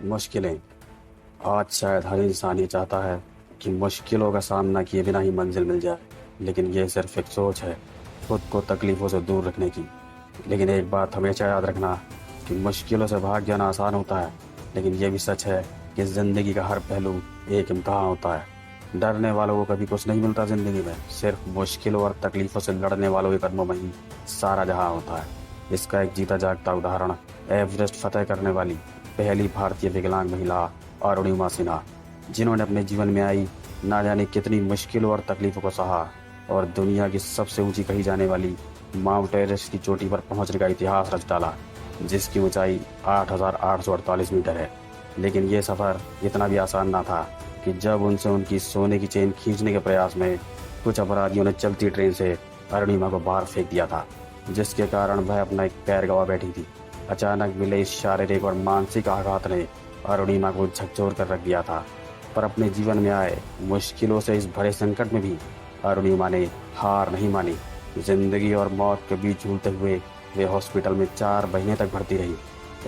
मुश्किलें। आज शायद हर इंसान ये चाहता है कि मुश्किलों का सामना किए बिना ही मंजिल मिल जाए, लेकिन ये सिर्फ एक सोच है खुद को तकलीफ़ों से दूर रखने की। लेकिन एक बात हमेशा याद रखना कि मुश्किलों से भाग जाना आसान होता है, लेकिन ये भी सच है कि ज़िंदगी का हर पहलू एक इम्तहान होता है। डरने वालों को कभी कुछ नहीं मिलता ज़िंदगी में, सिर्फ मुश्किलों और तकलीफ़ों से लड़ने वालों के कदमों में ही सारा जहां होता है। इसका एक जीता जागता उदाहरण एवरेस्ट फतेह करने वाली पहली भारतीय विकलांग महिला अरुणिमा सिन्हा, जिन्होंने अपने जीवन में आई ना जाने कितनी मुश्किलों और तकलीफों को सहा और दुनिया की सबसे ऊंची कही जाने वाली माउंट एवरेस्ट की चोटी पर पहुंचने का इतिहास रच डाला, जिसकी ऊंचाई 8,848 मीटर है। लेकिन ये सफ़र इतना भी आसान ना था कि जब उनसे उनकी सोने की चेन खींचने के प्रयास में कुछ अपराधियों ने चलती ट्रेन से अरुणिमा को बाहर फेंक दिया था, जिसके कारण वह अपना एक पैर गंवा बैठी थी। अचानक मिले इस शारीरिक और मानसिक आघात ने अरुणिमा को झकझोर कर रख दिया था। पर अपने जीवन में आए मुश्किलों से इस भरे संकट में भी अरुणिमा ने हार नहीं मानी। जिंदगी और मौत के बीच झूलते हुए वे हॉस्पिटल में 4 महीने तक भर्ती रही।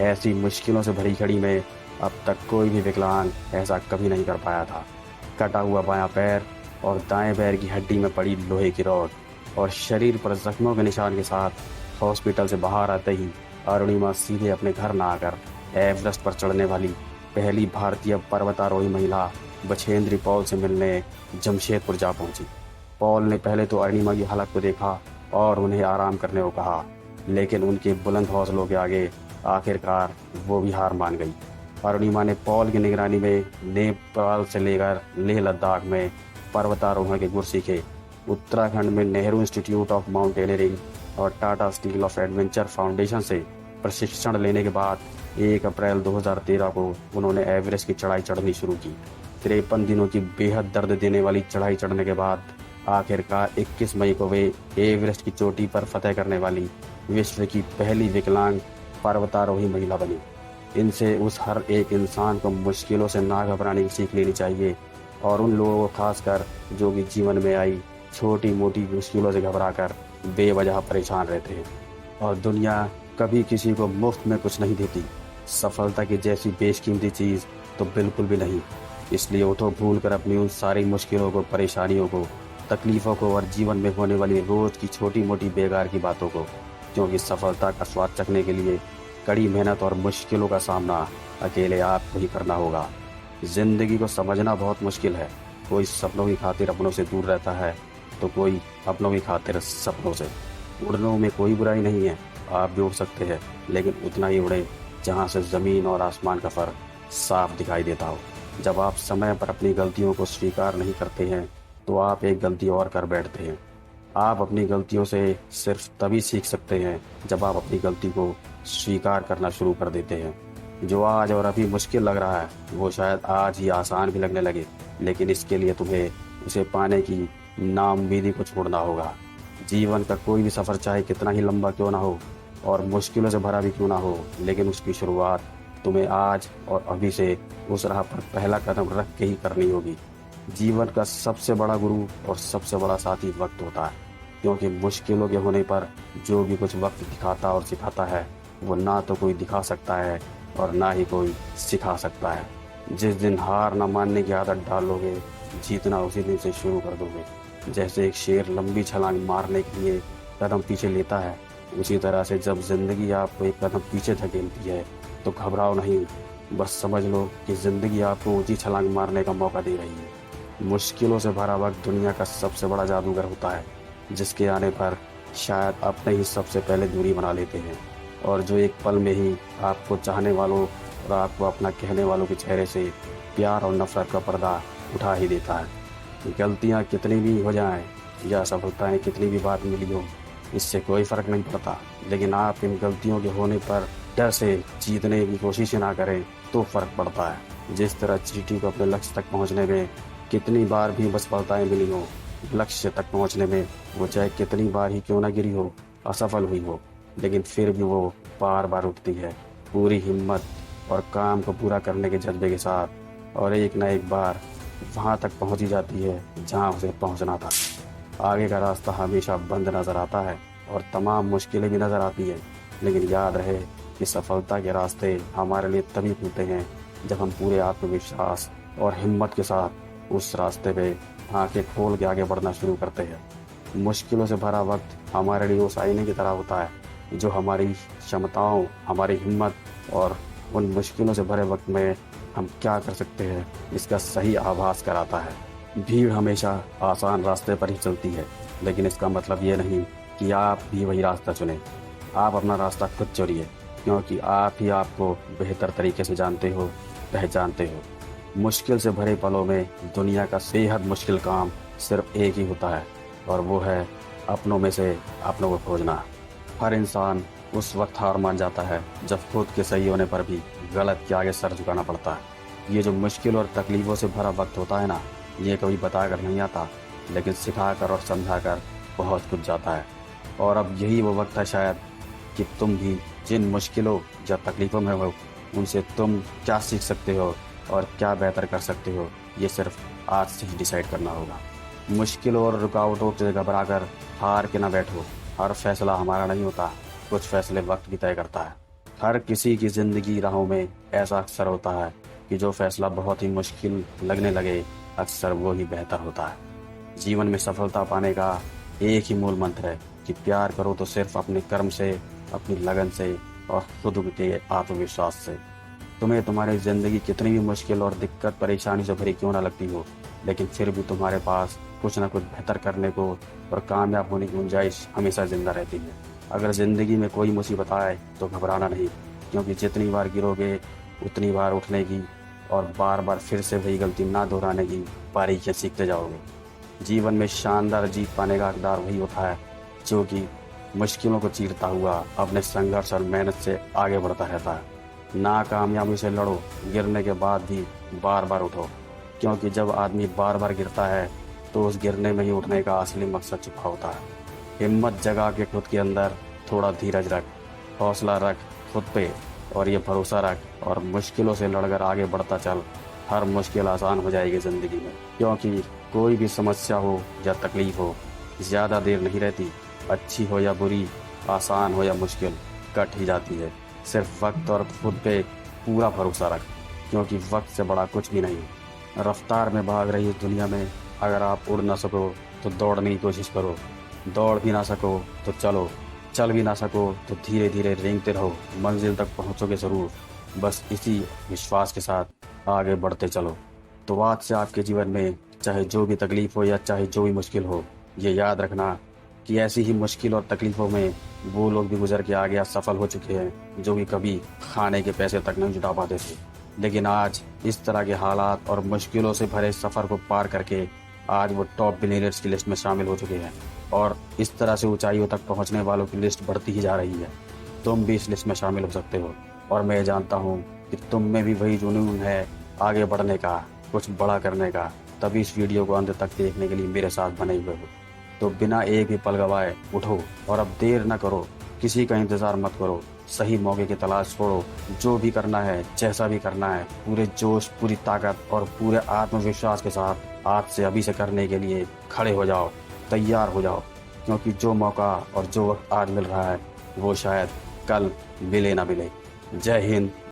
ऐसी मुश्किलों से भरी घड़ी में अब तक कोई भी विकलांग ऐसा कभी नहीं कर पाया था। कटा हुआ बायां पैर और दाएं पैर की हड्डी में पड़ी लोहे की रॉड और शरीर पर जख्मों के निशान के साथ हॉस्पिटल से बाहर आते ही अरुणिमा सीधे अपने घर न आकर एवरेस्ट पर चढ़ने वाली पहली भारतीय पर्वतारोही महिला बछेंद्री पॉल से मिलने जमशेदपुर जा पहुंची। पॉल ने पहले तो अरुणिमा की हालत को देखा और उन्हें आराम करने को कहा, लेकिन उनके बुलंद हौसलों के आगे आखिरकार वो भी हार मान गई। अरुणिमा ने पॉल की निगरानी में नेपाल से लेकर लेह लद्दाख में पर्वतारोहण के गुर सीखे। उत्तराखंड में नेहरू इंस्टीट्यूट ऑफ माउंटेनियरिंग और Tata steel of adventure foundation से प्रशिक्षण लेने के बाद 1 अप्रैल 2013 को उन्होंने एवरेस्ट की चढ़ाई चढ़नी शुरू की। 53 दिनों की बेहद दर्द देने वाली चढ़ाई चढ़ने के बाद आखिरकार 21 मई को वे एवरेस्ट की चोटी पर फतेह करने वाली विश्व की पहली विकलांग पर्वतारोही महिला बनी। इनसे उस हर एक इंसान को मुश्किलों से ना घबराने की सीख लेनी चाहिए, और उन लोगों को खासकर जो कि जीवन में आई छोटी मोटी मुश्किलों से घबराकर बेवजह परेशान रहते हैं। और दुनिया कभी किसी को मुफ्त में कुछ नहीं देती, सफलता की जैसी बेशकीमती चीज़ तो बिल्कुल भी नहीं। इसलिए उठो भूल कर अपनी उन सारी मुश्किलों को, परेशानियों को, तकलीफ़ों को और जीवन में होने वाली रोज़ की छोटी मोटी बेकार की बातों को, क्योंकि सफलता का स्वाद चखने के लिए कड़ी मेहनत और मुश्किलों का सामना अकेले आपको ही करना होगा। जिंदगी को समझना बहुत मुश्किल है। कोई सपनों की खातिर अपनों से दूर रहता है तो कोई अपनों की खातिर सपनों से। उड़ने में कोई बुराई नहीं है, आप भी उड़ सकते हैं, लेकिन उतना ही उड़े जहाँ से ज़मीन और आसमान का फ़र्क साफ दिखाई देता हो। जब आप समय पर अपनी गलतियों को स्वीकार नहीं करते हैं तो आप एक गलती और कर बैठते हैं। आप अपनी गलतियों से सिर्फ तभी सीख सकते हैं जब आप अपनी गलती को स्वीकार करना शुरू कर देते हैं। जो आज और अभी मुश्किल लग रहा है वो शायद आज ही आसान भी लगने लगे, लेकिन इसके लिए तुम्हें उसे पाने की नाउम्मीदी को छोड़ना होगा। जीवन का कोई भी सफ़र चाहे कितना ही लंबा क्यों ना हो और मुश्किलों से भरा भी क्यों ना हो, लेकिन उसकी शुरुआत तुम्हें आज और अभी से उस राह पर पहला कदम रख के ही करनी होगी। जीवन का सबसे बड़ा गुरु और सबसे बड़ा साथी वक्त होता है, क्योंकि मुश्किलों के होने पर जो भी कुछ वक्त दिखाता और सिखाता है वो ना तो कोई दिखा सकता है और ना ही कोई सिखा सकता है। जिस दिन हार न मानने की आदत डालोगे, जीतना उसी दिन से शुरू कर दोगे। जैसे एक शेर लंबी छलांग मारने के लिए कदम पीछे लेता है, उसी तरह से जब जिंदगी आपको एक कदम पीछे धकेलती है तो घबराओ नहीं, बस समझ लो कि जिंदगी आपको ऊंची छलांग मारने का मौका दे रही है। मुश्किलों से भरा वक्त दुनिया का सबसे बड़ा जादूगर होता है, जिसके आने पर शायद अपने ही सबसे पहले दूरी बना लेते हैं, और जो एक पल में ही आपको चाहने वालों और आपको अपना कहने वालों के चेहरे से प्यार और नफरत का पर्दा उठा ही देता है। गलतियाँ कितनी भी हो जाएं या सफलताएं कितनी भी बाद मिली हो, इससे कोई फ़र्क नहीं पड़ता, लेकिन आप इन गलतियों के होने पर डर से जीतने की कोशिश ना करें तो फ़र्क पड़ता है। जिस तरह चींटी को अपने लक्ष्य तक पहुंचने में कितनी बार भी असफलताएं मिली हो, लक्ष्य तक पहुंचने में वो चाहे कितनी बार ही क्यों ना गिरी हो, असफल हुई हो, लेकिन फिर भी वो बार बार उठती है पूरी हिम्मत और काम को पूरा करने के जज्बे के साथ, और एक न एक बार वहाँ तक पहुँच ही जाती है जहाँ उसे पहुँचना था। आगे का रास्ता हमेशा बंद नज़र आता है और तमाम मुश्किलें भी नज़र आती हैं, लेकिन याद रहे कि सफलता के रास्ते हमारे लिए तभी खुलते हैं जब हम पूरे आत्मविश्वास और हिम्मत के साथ उस रास्ते पे आंखें खोल के आगे बढ़ना शुरू करते हैं। मुश्किलों से भरा वक्त हमारे लिए उस आईने की तरह होता है जो हमारी क्षमताओं, हमारी हिम्मत और उन मुश्किलों से भरे वक्त में हम क्या कर सकते हैं इसका सही आभास कराता है। भीड़ हमेशा आसान रास्ते पर ही चलती है, लेकिन इसका मतलब ये नहीं कि आप भी वही रास्ता चुनें। आप अपना रास्ता खुद चुनिए, क्योंकि आप ही आपको बेहतर तरीके से जानते हो, पहचानते हो। मुश्किल से भरे पलों में दुनिया का बेहद मुश्किल काम सिर्फ एक ही होता है, और वो है अपनों में से अपनों को खोजना। हर इंसान उस वक्त हार मान जाता है जब खुद के सही होने पर भी गलत के आगे सर झुकाना पड़ता है। ये जो मुश्किल और तकलीफों से भरा वक्त होता है ना, ये कभी बताकर नहीं आता, लेकिन सिखाकर और समझाकर बहुत कुछ जाता है। और अब यही वो वक्त है शायद कि तुम भी जिन मुश्किलों या तकलीफों में हो, उनसे तुम क्या सीख सकते हो और क्या बेहतर कर सकते हो, ये सिर्फ आज से ही डिसाइड करना होगा। मुश्किलों और रुकावटों से घबराकर हार के ना बैठो। हर फैसला हमारा नहीं होता, कुछ फैसले वक्त भी तय करता है। हर किसी की जिंदगी राहों में ऐसा अक्सर होता है कि जो फैसला बहुत ही मुश्किल लगने लगे, अक्सर वो ही बेहतर होता है। जीवन में सफलता पाने का एक ही मूल मंत्र है कि प्यार करो तो सिर्फ अपने कर्म से, अपनी लगन से और खुद के आत्मविश्वास से। तुम्हें तुम्हारी जिंदगी कितनी भी मुश्किल और दिक्कत परेशानी से भरी क्यों ना लगती हो, लेकिन फिर भी तुम्हारे पास कुछ ना कुछ बेहतर करने को और कामयाब होने की गुंजाइश हमेशा जिंदा रहती है। अगर जिंदगी में कोई मुसीबत आए तो घबराना नहीं, क्योंकि जितनी बार गिरोगे उतनी बार उठने की और बार बार फिर से वही गलती ना दोहराने की बारीकियां सीखते जाओगे। जीवन में शानदार जीत पाने का हकदार वही होता है जो कि मुश्किलों को चीरता हुआ अपने संघर्ष और मेहनत से आगे बढ़ता रहता है। नाकामयाबी से लड़ो, गिरने के बाद भी बार बार उठो, क्योंकि जब आदमी बार बार गिरता है तो उस गिरने में ही उठने का असली मकसद छुपा होता है। हिम्मत जगा के खुद के अंदर थोड़ा धीरज रख, हौसला रख खुद पे, और ये भरोसा रख और मुश्किलों से लड़कर आगे बढ़ता चल। हर मुश्किल आसान हो जाएगी ज़िंदगी में, क्योंकि कोई भी समस्या हो या तकलीफ हो, ज़्यादा देर नहीं रहती। अच्छी हो या बुरी, आसान हो या मुश्किल, कट ही जाती है। सिर्फ वक्त और खुद पे पूरा भरोसा रख, क्योंकि वक्त से बड़ा कुछ भी नहीं। रफ्तार में भाग रही इस दुनिया में अगर आप उड़ ना सको तो दौड़ने की कोशिश करो, दौड़ भी ना सको तो चलो, चल भी ना सको तो धीरे धीरे रेंगते रहो, मंजिल तक पहुंचोगे ज़रूर। बस इसी विश्वास के साथ आगे बढ़ते चलो। तो आज से आपके जीवन में चाहे जो भी तकलीफ हो या चाहे जो भी मुश्किल हो, ये याद रखना कि ऐसी ही मुश्किल और तकलीफ़ों में वो लोग भी गुजर के आगे आज सफल हो चुके हैं जो कि कभी खाने के पैसे तक नहीं जुटा पाते थे, लेकिन आज इस तरह के हालात और मुश्किलों से भरे सफ़र को पार करके आज वो टॉप बिलियनर्स की लिस्ट में शामिल हो चुके हैं। और इस तरह से ऊंचाइयों तक पहुंचने वालों की लिस्ट बढ़ती ही जा रही है। तुम भी इस लिस्ट में शामिल हो सकते हो, और मैं जानता हूँ कि तुम में भी वही जुनून है आगे बढ़ने का, कुछ बड़ा करने का। तभी इस वीडियो को अंत तक देखने के लिए मेरे साथ बने हुए हो। तो बिना एक भी पल गवाए उठो और अब देर न करो, किसी का इंतज़ार मत करो, सही मौके की तलाश छोड़ो। जो भी करना है, जैसा भी करना है, पूरे जोश, पूरी ताकत और पूरे आत्मविश्वास के साथ आज से अभी से करने के लिए खड़े हो जाओ, तैयार हो जाओ, क्योंकि जो मौका और जो वक्त आज मिल रहा है वो शायद कल मिले ना मिले। जय हिंद,